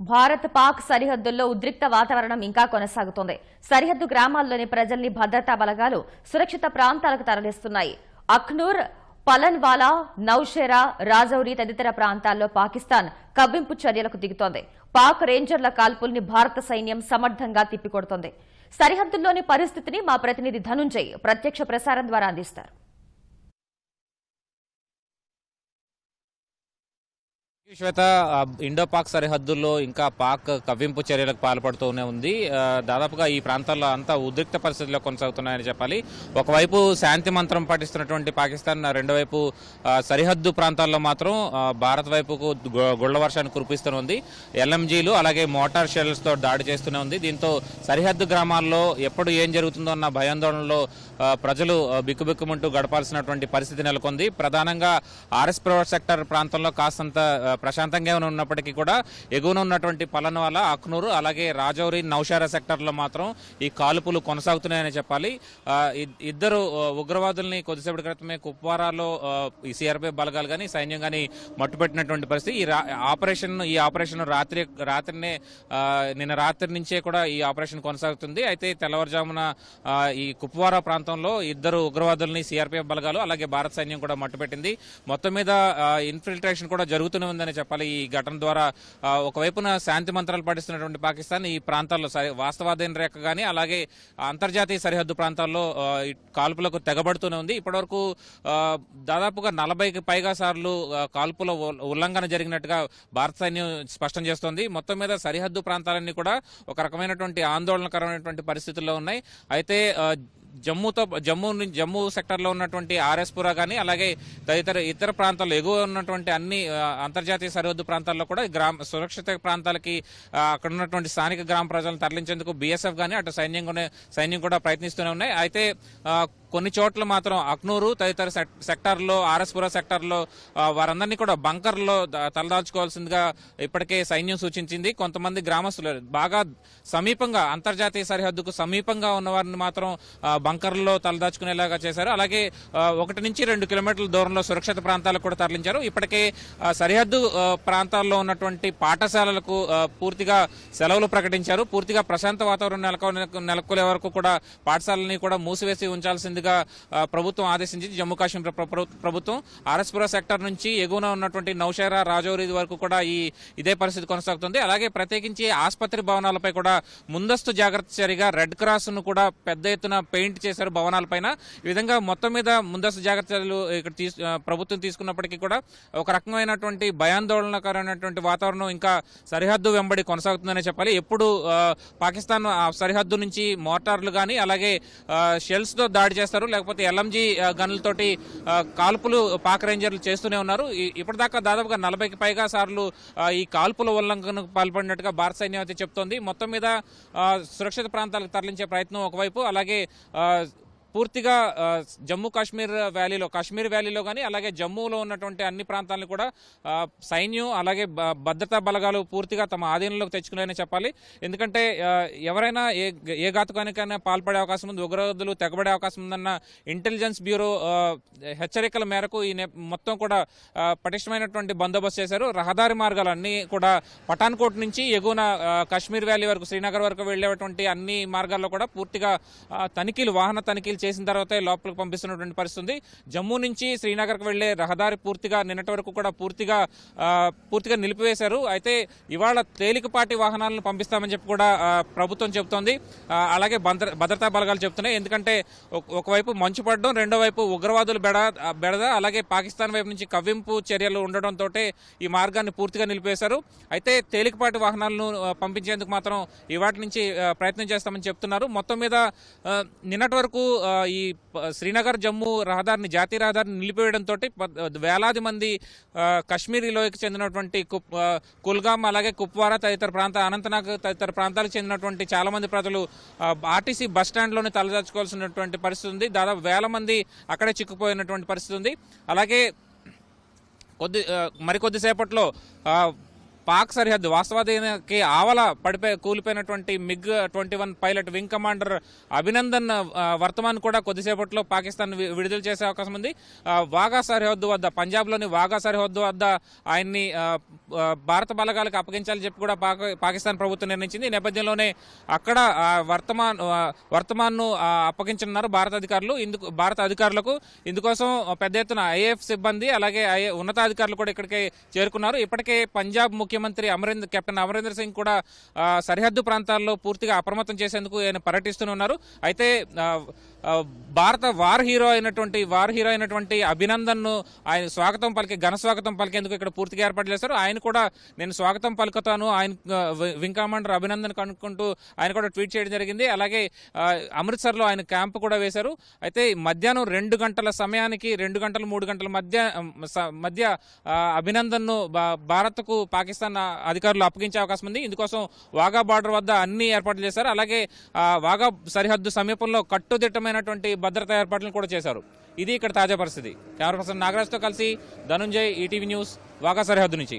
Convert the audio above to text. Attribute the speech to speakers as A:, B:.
A: భారత్ పాక్ సరిహద్దుల్లో ఉద్రిక్త వాతావరణం ఇంకా కొనసాగుతోంది. సరిహద్దు గ్రామాల్లోని ప్రజల్ని భద్రతా బలగాలు సురక్షిత ప్రాంతాలకు తరలిస్తున్నాయి. అఖ్నూర్, పలన్వాలా, నౌషేరా, రాజౌరి తదితర ప్రాంతాల్లో పాకిస్తాన్ కవ్వింపు చర్యలకు దిగుతోంది. పాక్ రేంజర్ల కాల్పుల్ని భారత సైన్యం సమర్థంగా తిప్పికొడుతోంది. సరిహద్దుల్లోని పరిస్థితిని మా ప్రతినిధి ధనుంజయ్ ప్రత్యక్ష ప్రసారం ద్వారా అందిస్తారు.
B: శ్వేత, ఇండో పాక్ సరిహద్దుల్లో ఇంకా పాక్ కవ్వింపు చర్యలకు పాల్పడుతూనే ఉంది. దాదాపుగా ఈ ప్రాంతాల్లో అంతా ఉద్రిక్త పరిస్థితుల్లో కొనసాగుతున్నాయని చెప్పాలి. ఒకవైపు శాంతి మంత్రం పాటిస్తున్నటువంటి పాకిస్తాన్, రెండో వైపు సరిహద్దు ప్రాంతాల్లో మాత్రం భారత్ వైపుకు గుళ్ల వర్షాన్ని కురిపిస్తూనే ఎల్ఎంజీలు అలాగే మోటార్ షెల్స్తో దాడి చేస్తూనే ఉంది. దీంతో సరిహద్దు గ్రామాల్లో ఎప్పుడు ఏం జరుగుతుందో అన్న భయాందోళనలో ప్రజలు బిక్కుబిక్కుమంటూ గడపాల్సినటువంటి పరిస్థితి నెలకొంది. ప్రధానంగా ఆర్ఎస్ సెక్టర్ ప్రాంతంలో కాస్తంత ప్రశాంతంగా ఉన్నప్పటికీ కూడా ఎగువన ఉన్నటువంటి పలన్వాలా, అఖ్నూరు అలాగే రాజౌరి, నౌషారా సెక్టర్లో మాత్రం ఈ కాల్పులు కొనసాగుతున్నాయని చెప్పాలి. ఇద్దరు ఉగ్రవాదుల్ని కొద్దిసేపటి క్రితమే కుప్వారాలో ఈ సిఆర్పిఎఫ్ బలగాలు కానీ సైన్యం కానీ మట్టుపెట్టినటువంటి పరిస్థితి. ఈ ఆపరేషన్ రాత్రినే నిన్న రాత్రి నుంచే కూడా ఈ ఆపరేషన్ కొనసాగుతుంది. అయితే తెల్లవారుజామున ఈ కుప్వారా ప్రాంతంలో ఇద్దరు ఉగ్రవాదుల్ని సిఆర్పిఎఫ్ బలగాలు అలాగే భారత సైన్యం కూడా మట్టుపెట్టింది. మొత్తం మీద ఇన్ఫిల్ట్రేషన్ కూడా జరుగుతూనే ఉందని చెప్పాలి. ఈ ఘటన ద్వారా ఒకవైపున శాంతి మంత్రాలు పాటిస్తున్నటువంటి పాకిస్తాన్ ఈ ప్రాంతాల్లో వాస్తవాధీన రేఖ కానీ అలాగే అంతర్జాతీయ సరిహద్దు ప్రాంతాల్లో కాల్పులకు తెగబడుతూనే ఉంది. ఇప్పటివరకు దాదాపుగా 40కి పైగా సార్లు కాల్పుల ఉల్లంఘన జరిగినట్టుగా భారత సైన్యం స్పష్టం చేస్తోంది. మొత్తం మీద సరిహద్దు ప్రాంతాలన్నీ కూడా ఒక రకమైనటువంటి ఆందోళనకరమైనటువంటి పరిస్థితుల్లో ఉన్నాయి. అయితే జమ్మూ సెక్టర్లో ఉన్నటువంటి ఆర్ఎస్పురా కానీ అలాగే తదితర ఇతర ప్రాంతాల్లో ఎగువ ఉన్నటువంటి అన్ని అంతర్జాతీయ సరిహద్దు ప్రాంతాల్లో కూడా సురక్షిత ప్రాంతాలకి అక్కడ ఉన్నటువంటి స్థానిక గ్రామ ప్రజలను తరలించేందుకు బీఎస్ఎఫ్ కానీ అటు సైన్యం కూడా ప్రయత్నిస్తూనే ఉన్నాయి. అయితే కొన్ని చోట్ల మాత్రం అఖ్నూరు తదితర సెక్టార్లో, ఆర్ఎస్పురా సెక్టార్లో వారందరినీ కూడా బంకర్లో తలదాల్చుకోవాల్సిందిగా ఇప్పటికే సైన్యం సూచించింది. కొంతమంది గ్రామస్తులు బాగా సమీపంగా అంతర్జాతీయ సరిహద్దుకు సమీపంగా ఉన్న వారిని మాత్రం బంకర్లో తలదాచుకునేలాగా చేశారు. అలాగే 1 నుంచి 2 కిలోమీటర్ల దూరంలో సురక్షిత ప్రాంతాలకు కూడా తరలించారు. ఇప్పటికే సరిహద్దు ప్రాంతాల్లో ఉన్నటువంటి పాఠశాలలకు పూర్తిగా సెలవులు ప్రకటించారు. పూర్తిగా ప్రశాంత వాతావరణం నెలకొనే వరకు కూడా పాఠశాలని కూడా మూసివేసి ఉంచాల్సిందిగా ప్రభుత్వం ఆదేశించింది. జమ్మూ కాశ్మీర్ ప్రభుత్వం ఆర్ఎస్పురా సెక్టర్ నుంచి ఎగువన ఉన్నటువంటి నౌషేరా, రాజౌరి వరకు కూడా ఇదే పరిస్థితి కొనసాగుతుంది. అలాగే ప్రత్యేకించి ఆసుపత్రి భవనాలపై కూడా ముందస్తు జాగ్రత్త చర్యగా రెడ్ క్రాస్ ను కూడా పెద్ద ఎత్తున పెయింట్ చేశారు భవనాలపైన. ఈ విధంగా మొత్తం మీద ముందస్తు జాగ్రత్త చర్యలు ఇక్కడ ప్రభుత్వం తీసుకున్నప్పటికీ కూడా ఒక రకమైనటువంటి భయాందోళనకరమైనటువంటి వాతావరణం ఇంకా సరిహద్దు వెంబడి కొనసాగుతుందనే చెప్పాలి. ఎప్పుడు పాకిస్తాన్ సరిహద్దు నుంచి మోటార్లు కానీ అలాగే షెల్స్ తో దాడి చేస్తారు, లేకపోతే ఎల్ఎంజీ గన్లతోటి కాల్పులు పాక్ రేంజర్లు చేస్తూనే ఉన్నారు. ఇప్పటిదాకా దాదాపుగా 40కి పైగా సార్లు ఈ కాల్పుల ఉల్లంఘనకు పాల్పడినట్టుగా భారత సైన్యం అయితే చెప్తోంది. మొత్తం మీద సురక్షిత ప్రాంతాలకు తరలించే ప్రయత్నం ఒకవైపు, అలాగే పూర్తిగా జమ్మూ కాశ్మీర్ వ్యాలీలో కానీ అలాగే జమ్మూలో ఉన్నటువంటి అన్ని ప్రాంతాలను కూడా సైన్యం అలాగే భద్రతా బలగాలు పూర్తిగా తమ ఆధీనంలోకి తెచ్చుకున్నాయని చెప్పాలి. ఎందుకంటే ఎవరైనా ఏ ఘాతుకానికైనా పాల్పడే అవకాశం ఉంది, ఉగ్రవాదులు తెగబడే అవకాశం ఉందన్న ఇంటెలిజెన్స్ బ్యూరో హెచ్చరికల మేరకు మొత్తం కూడా పటిష్టమైనటువంటి బందోబస్తు చేశారు. రహదారి మార్గాలు అన్ని కూడా పఠాన్కోట్ నుంచి ఎగువన కాశ్మీర్ వ్యాలీ వరకు, శ్రీనగర్ వరకు వెళ్లేటువంటి అన్ని మార్గాల్లో కూడా పూర్తిగా వాహన తనిఖీలు చేసిన తర్వాతే లోపలికి పంపిస్తున్నటువంటి పరిస్థితి ఉంది. జమ్మూ నుంచి శ్రీనగర్కు వెళ్లే రహదారి పూర్తిగా నిన్నటి వరకు కూడా పూర్తిగా నిలిపివేశారు. అయితే ఇవాళ తేలికపాటి వాహనాలను పంపిస్తామని చెప్పి కూడా ప్రభుత్వం చెబుతోంది. అలాగే భద్రతా బలగాలు చెప్తున్నాయి. ఎందుకంటే ఒకవైపు మంచు పడడం, రెండో వైపు ఉగ్రవాదులు బెడద అలాగే పాకిస్తాన్ వైపు నుంచి కవ్వింపు చర్యలు ఉండడంతో ఈ మార్గాన్ని పూర్తిగా నిలిపివేశారు. అయితే తేలికపాటి వాహనాలను పంపించేందుకు మాత్రం ఇవాటి నుంచి ప్రయత్నం చేస్తామని చెప్తున్నారు. మొత్తం మీద నిన్నటి వరకు ఈ శ్రీనగర్ జమ్మూ జాతీయ రహదారిని నిలిపివేయడంతో వేలాది మంది కశ్మీరీ లోయకు చెందినటువంటి కుల్గామ్ అలాగే కుప్వారా అనంతనాగ్ తదితర ప్రాంతాలకు చెందినటువంటి చాలా మంది ప్రజలు ఆర్టీసీ బస్టాండ్లోనే తలదాచుకోవాల్సినటువంటి పరిస్థితి ఉంది. దాదాపు 1000 మంది అక్కడే చిక్కుపోయినటువంటి పరిస్థితి ఉంది. అలాగే మరికొద్దిసేపట్లో పాక్ సరిహద్దు వాస్తవానికి ఆవల కూలిపోయినటువంటి MiG-21 pilot wing commander Abhinandan Varthaman కూడా కొద్దిసేపట్లో పాకిస్తాన్ విడుదల చేసే అవకాశం ఉంది. వాఘా సరిహద్దు వద్ద, పంజాబ్లోని వాఘా సరిహద్దు వద్ద ఆయన్ని భారత బలగాలకు అప్పగించాలని చెప్పి కూడా పాకిస్తాన్ ప్రభుత్వం నిర్ణయించింది. ఈ నేపథ్యంలోనే అక్కడ వర్తమాన్ను అప్పగించనున్నారు భారత అధికారులకు. ఇందుకోసం పెద్ద ఎత్తున IAF సిబ్బంది అలాగే ఉన్నతాధికారులు కూడా ఇక్కడికి చేరుకున్నారు. ఇప్పటికే పంజాబ్ ముఖ్యమంత్రి కెప్టెన్ అమరీందర్ సింగ్ కూడా సరిహద్దు ప్రాంతాల్లో పూర్తిగా అప్రమత్తం చేసేందుకు ఆయన పర్యటిస్తున్నారు. అయితే భారత వార్ హీరో అయినటువంటి అభినందన్ ను ఆయన ఘన స్వాగతం పలికేందుకు ఇక్కడ పూర్తిగా ఏర్పాటు చేశారు. ఆయన కూడా నేను స్వాగతం పలుకుతాను ఆయన వింగ్ కమాండర్ అభినందన్ కనుక్కుంటూ ఆయన కూడా ట్వీట్ చేయడం జరిగింది. అలాగే అమృత్సర్లో ఆయన క్యాంపు కూడా వేశారు. అయితే మధ్యాహ్నం 2 గంటల సమయానికి 2 గంటల 3 గంటల మధ్య అభినందన్ ను భారత్కు పాకిస్తాన్ అధికారులు అప్పగించే అవకాశం ఉంది. ఇందుకోసం వాఘా బార్డర్ వద్ద అన్ని ఏర్పాట్లు చేశారు. అలాగే వాఘా సరిహద్దు సమీపంలో కట్టుదిట్టమైనటువంటి భద్రతా ఏర్పాట్లను కూడా చేశారు. ఇది ఇక్కడ తాజా పరిస్థితి. కెమెరా పర్సన్ నాగరాజ్తో కలిసి ధనుంజయ్, ఈటీవీ న్యూస్, వాఘా సరిహద్దు నుంచి.